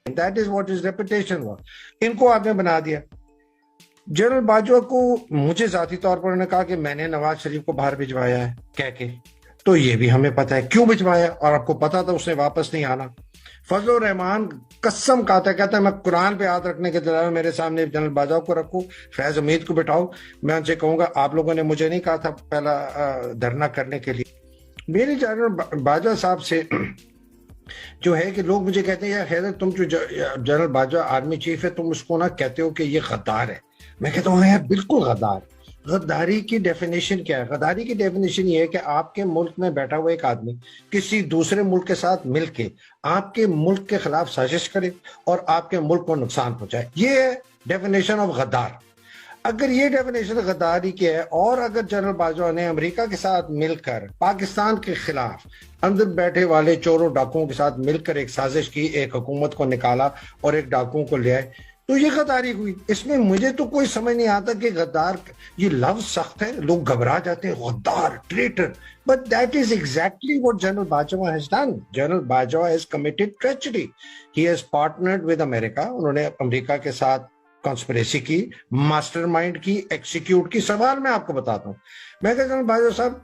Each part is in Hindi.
That is what is reputation work. इनको आपने बना दिया। जनरल बाजवा को मुझे जाती तौर पर उन्होंने कहा कि मैंने नवाज शरीफ को बाहर भिजवाया है कह के, तो ये भी हमें पता है क्यों भिजवाया, और आपको पता था उसने वापस नहीं आना। फजलुर रहमान कसम कहता है मैं कुरान पे हाथ रखने के दौरान मेरे सामने जनरल बाजवा को रखूं, फैज हमीद को बिठाओ, मैं उनसे कहूंगा आप लोगों ने मुझे नहीं कहा था पहला धरना करने के लिए। मेरी जनरल बाजवा साहब से जो है कि लोग मुझे कहते हैं यार हैदर तुम जो जनरल बाजवा आर्मी चीफ है तुम उसको ना कहते हो कि ये गद्दार है। मैं कहता हूँ यार बिल्कुल गद्दार। गद्दारी की डेफिनेशन क्या है? गद्दारी की डेफिनेशन ये है कि आपके मुल्क में बैठा हुआ एक आदमी किसी दूसरे मुल्क के साथ मिलके आपके मुल्क के खिलाफ साजिश करे और आपके मुल्क को नुकसान पहुंचाए। ये है डेफिनेशन ऑफ गद्दार। अगर ये डेफिनेशन गद्दारी की है और अगर जनरल बाजवा ने अमेरिका के साथ मिलकर पाकिस्तान के खिलाफ अंदर बैठे वाले चोरों डाकुओं के साथ मिलकर एक साजिश की, एक हुकूमत को निकाला और एक डाकुओं को ले आए, तो ये गद्दारी हुई। इसमें मुझे तो कोई समझ नहीं आता कि गद्दार ये लफ्ज सख्त है, लोग घबरा जाते हैं गद्दार, traitor, but that is exactly what general Bajwa has done. General Bajwa has committed tragedy. He has partnered with America. उन्होंने अमेरिका के साथ कॉन्स्पिरेसी की, मास्टरमाइंड की, एक्सिक्यूट की। सवाल मैं आपको बताता हूँ, मैं कहता हूँ बाजवा साहब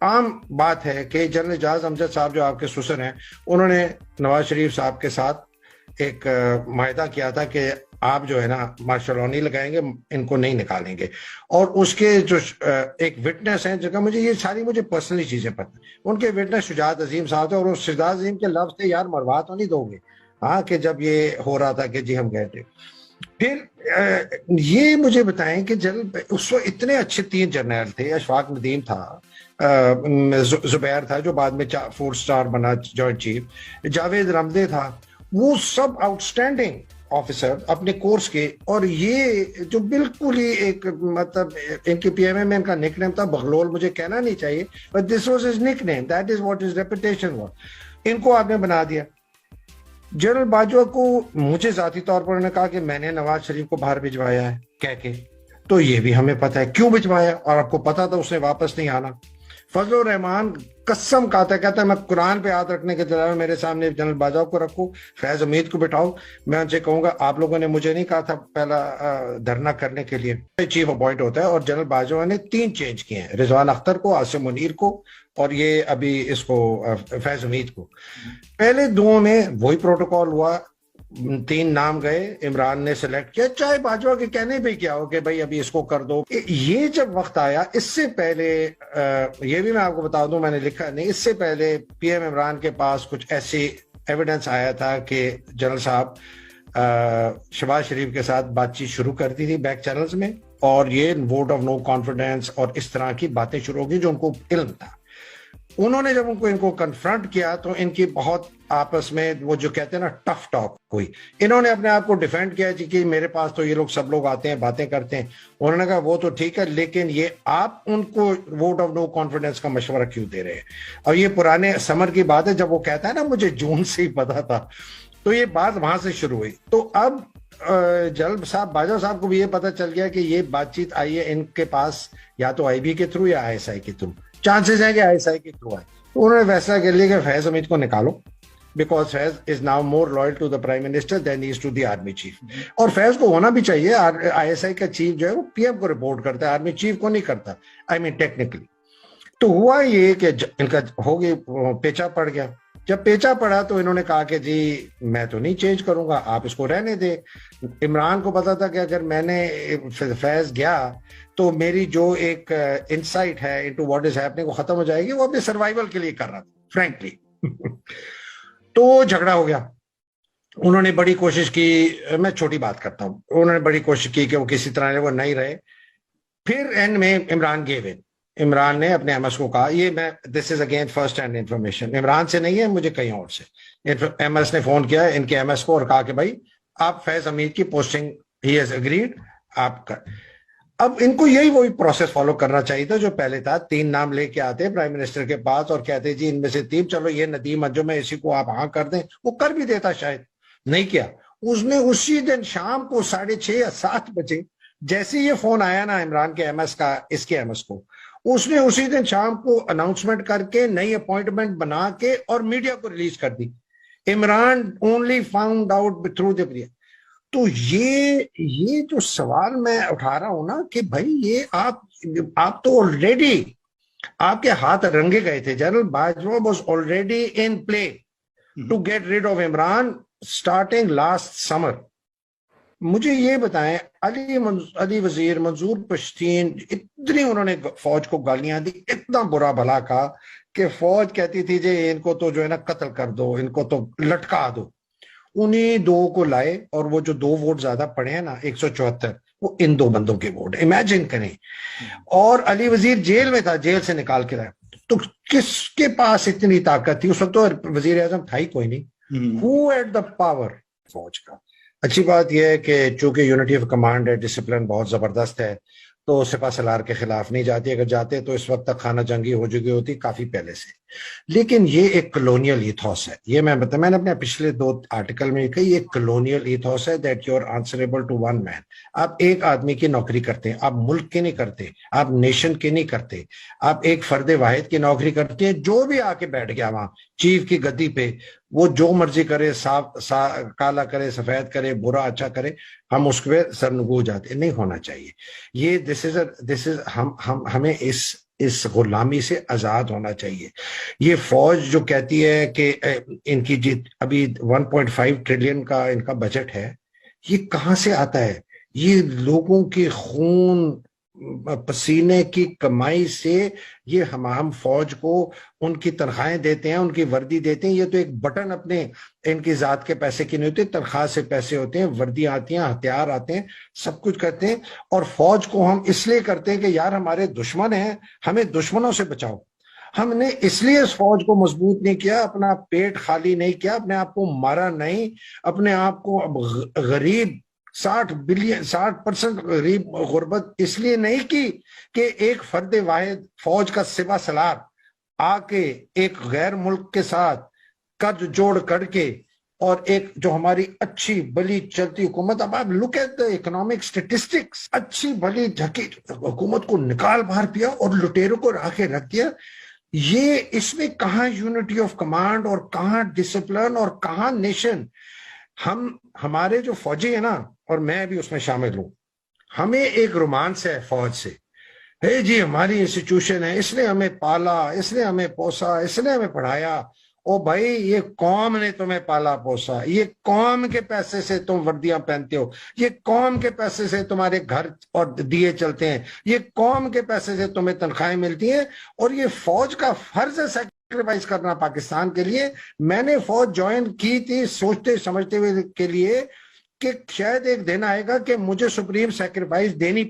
आम बात है कि जनरल एजाज अमजद साहब जो आपके ससुर हैं उन्होंने नवाज शरीफ साहब के साथ एक मायदा किया था कि आप जो है ना मार्शल लॉ नहीं लगाएंगे, इनको नहीं निकालेंगे। और उसके जो एक विटनेस हैं जगह मुझे ये सारी मुझे पर्सनली चीजें पता, उनके विटनेस शुजात अजीम साहब थे और उस शुजात अजीम के लफ्ज थे यार मरवा तो नहीं दोगे, हाँ, कि जब ये हो रहा था कि जी हम गए थे। फिर ये मुझे बताएं कि जनरल उस वक्त इतने अच्छे 3 जर्नल थे, अशफाक नदीम था, जुबैर था जो बाद में 4 स्टार बना जॉइंट चीफ, जावेद रमदे था, वो सब आउटस्टैंडिंग ऑफिसर अपने कोर्स के। और ये जो बिल्कुल ही एक मतलब इनके पीएमए में इनका निकनेम था बगलोल, मुझे कहना नहीं चाहिए but this was his nickname, that is what is reputation work. इनको आपने बना दिया। जनरल बाजवा को मुझे जाती तौर पर उन्होंने कहा कि मैंने नवाज शरीफ को बाहर भिजवाया है कह के, तो ये भी हमें पता है क्यों भिजवाया, और आपको पता था उसने वापस नहीं आना। फजलुर रहमान कसम कहता है मैं कुरान पे हाथ रखने के दौरान मेरे सामने जनरल बाजवा को रखूं, फैज हमीद को बिठाओ, मैं उनसे कहूंगा आप लोगों ने मुझे नहीं कहा था पहला धरना करने के लिए। चीफ अपॉइंट होता है और जनरल बाजवा ने 3 चेंज किए हैं, रिजवान अख्तर को, आसिम मुनीर को और ये अभी इसको फैज हमीद को। पहले 2 में वही प्रोटोकॉल हुआ, 3 नाम गए, इमरान ने सिलेक्ट किया, चाहे बाजवा के कहने पे क्या हो कि भाई अभी इसको कर दो। ये जब वक्त आया, इससे पहले ये भी मैं आपको बता दूं, मैंने लिखा नहीं, इससे पहले पीएम इमरान के पास कुछ ऐसी एविडेंस आया था कि जनरल साहब शहबाज शरीफ के साथ बातचीत शुरू कर दी थी बैक चैनल्स में, और ये वोट ऑफ नो कॉन्फिडेंस और इस तरह की बातें शुरू हो गई जो उनको इल्म था। उन्होंने जब इनको कन्फ्रंट किया तो इनकी बहुत आपस में वो जो कहते हैं ना टफ टॉक हुई। इन्होंने अपने आप को डिफेंड किया जी कि मेरे पास तो ये लोग सब लोग आते हैं बातें करते हैं। उन्होंने कहा वो तो ठीक है, लेकिन ये आप उनको वोट ऑफ नो कॉन्फिडेंस का मशवरा क्यों दे रहे हैं? और ये पुराने समर की बात है जब वो कहता है ना मुझे जून से ही पता था, तो ये बात वहां से शुरू हुई। तो अब जनरल साहब बाजवा साहब को भी ये पता चल गया कि ये बातचीत आई है इनके पास या तो आईबी के थ्रू या आईएसआई के थ्रू, चांसेस है कि आईएसआई के थ्रू आए। तो उन्होंने फैसला कर लिया कि फैज हमीद को निकालो, because Faiz is now more loyal to the prime minister than is to the army chief. और फैज को होना भी चाहिए, आईएसआई का चीफ जो है वो पीएम को रिपोर्ट करता है, आर्मी चीफ को नहीं करता, आई मीन टेक्निकली। तो हुआ ये कि इनका हो गया, पेचा पड़ गया। जब पेचा पड़ा तो इन्होंने कहा कि जी मैं तो नहीं चेंज करूंगा, आप इसको रहने दे। इमरान को पता था कि अगर मैंने फैज गया तो मेरी जो एक इनसाइट है इनटू व्हाट इज हैपनिंग वो खत्म हो जाएगी, वो अपने सर्वाइवल के लिए कर रहा था फ्रैंकली। तो झगड़ा हो गया। उन्होंने बड़ी कोशिश की, मैं छोटी बात करता हूँ, उन्होंने बड़ी कोशिश की कि वो किसी तरह वो नहीं रहे। फिर एंड में इमरान गेव इन। इमरान ने अपने एमएस को कहा, ये मैं this is again first hand information, Imran से नहीं है, मुझे कहीं और से। एमएस ने फोन किया इनके एमएस को और कहा कि भाई आप फैज हमीद की पोस्टिंग ही हैज एग्रीड आप कर। अब इनको यही वही प्रोसेस फॉलो करना चाहिए था जो पहले था। 3 नाम लेके आते प्राइम मिनिस्टर के पास और कहते जी इनमें से 3, चलो ये नदीम अंजुम है, इसी को आप हाँ कर दें, वो कर भी देता, शायद नहीं किया। उसने उसी दिन शाम को 6:30 या 7 बजे जैसे ये फोन आया ना इमरान के एमएस का इसके एमएस को, उसने उसी दिन शाम को अनाउंसमेंट करके नई अपॉइंटमेंट बना के और मीडिया को रिलीज कर दी। Imran only found out through the Priya. तो ये जो सवाल मैं उठा रहा हूं ना कि भाई ये आप तो ऑलरेडी आपके हाथ रंगे गए थे। General Bajwa was already in play to get rid of Imran starting last summer. मुझे ये बताएं, अली वजीर, मंजूर पश्तीन, इतनी उन्होंने फौज को गालियां दी, इतना बुरा भला कहा कि फौज कहती थी जे इनको तो जो है ना कत्ल कर दो, इनको तो लटका दो। उन्हीं दो को लाए और वो जो 2 वोट ज्यादा पड़े हैं ना 174, वो इन 2 बंदों के वोट, इमेजिन करें। और अली वजीर जेल में था, जेल से निकाल के लाया। तो किसके पास इतनी ताकत थी उस वक्त? तो वजीर आजम था ही कोई नहीं। Who had the power? फौज का। अच्छी बात यह है कि चूंकि यूनिटी ऑफ कमांड है, डिसिप्लिन बहुत जबरदस्त है, तो सिपह सलार के खिलाफ नहीं जाती। अगर जाते तो इस वक्त तक खाना जंगी हो चुकी होती काफी पहले से। लेकिन ये एक कॉलोनियल ईथॉस है, ये मैंने अपने पिछले 2 आर्टिकल में कही, ये कॉलोनियल ईथॉस है that you are answerable to one man. आप एक आदमी की नौकरी करते हैं, आप मुल्क की नहीं करते, आप नेशन की नहीं करते, आप एक फर्द वाहिद की नौकरी करते हैं। जो भी आके बैठ गया वहां चीफ की गद्दी पे, वो जो मर्जी करे, काला करे, सफेद करे, बुरा अच्छा करे, हम उसके सरनगू जाते। नहीं होना चाहिए ये। दिस इज हमें इस गुलामी से आजाद होना चाहिए। ये फौज जो कहती है कि इनकी अभी 1.5 ट्रिलियन का इनका बजट है, ये कहां से आता है? ये लोगों के खून पसीने की कमाई से ये हम फौज को उनकी तनख्वाहें देते हैं, उनकी वर्दी देते हैं। ये तो एक बटन अपने इनकी जात के पैसे की नहीं होती, तनख्वाह से पैसे होते हैं, वर्दी आती हैं, हथियार आते हैं, सब कुछ करते हैं। और फौज को हम इसलिए करते हैं कि यार हमारे दुश्मन हैं, हमें दुश्मनों से बचाओ। हमने इसलिए इस फौज को मजबूत नहीं किया, अपना पेट खाली नहीं किया, अपने आप को मारा नहीं, अपने आप को गरीब 60% गरीब गुर्बत इसलिए नहीं की कि एक फर्द वाहिद फौज का सिपह सलार आके एक गैर मुल्क के साथ कर्ज जोड़ करके और एक जो हमारी अच्छी भली चलती हुकूमत, अब आप look at the economic statistics, अच्छी भली झकी हुकूमत को निकाल बाहर दिया और लुटेरों को आके रख दिया। ये इसमें कहां यूनिटी ऑफ कमांड और कहां डिसिप्लिन और कहां नेशन? हमारे जो फौजी है ना, और मैं भी उसमें शामिल हूं, हमें एक रोमांस है फौज से। हे जी हमारी इंस्टीट्यूशन है, इसने हमें पाला, इसने हमें पोसा, इसने हमें पढ़ाया। ओ भाई, ये कौम ने तुम्हें पाला पोसा, ये कौम के पैसे से तुम वर्दियां पहनते हो, ये कौम के पैसे से तुम्हारे घर और दिए चलते हैं, ये कौम के पैसे से तुम्हें तनख्वाहें मिलती हैं, और ये फौज का फर्ज है सैक्रिफाइस करना पाकिस्तान के लिए। मैंने फौज ज्वाइन की थी सोचते समझते हुए के लिए कि शायद एक दिन आएगा कि मुझे सुप्रीम सैक्रिफाइस देनी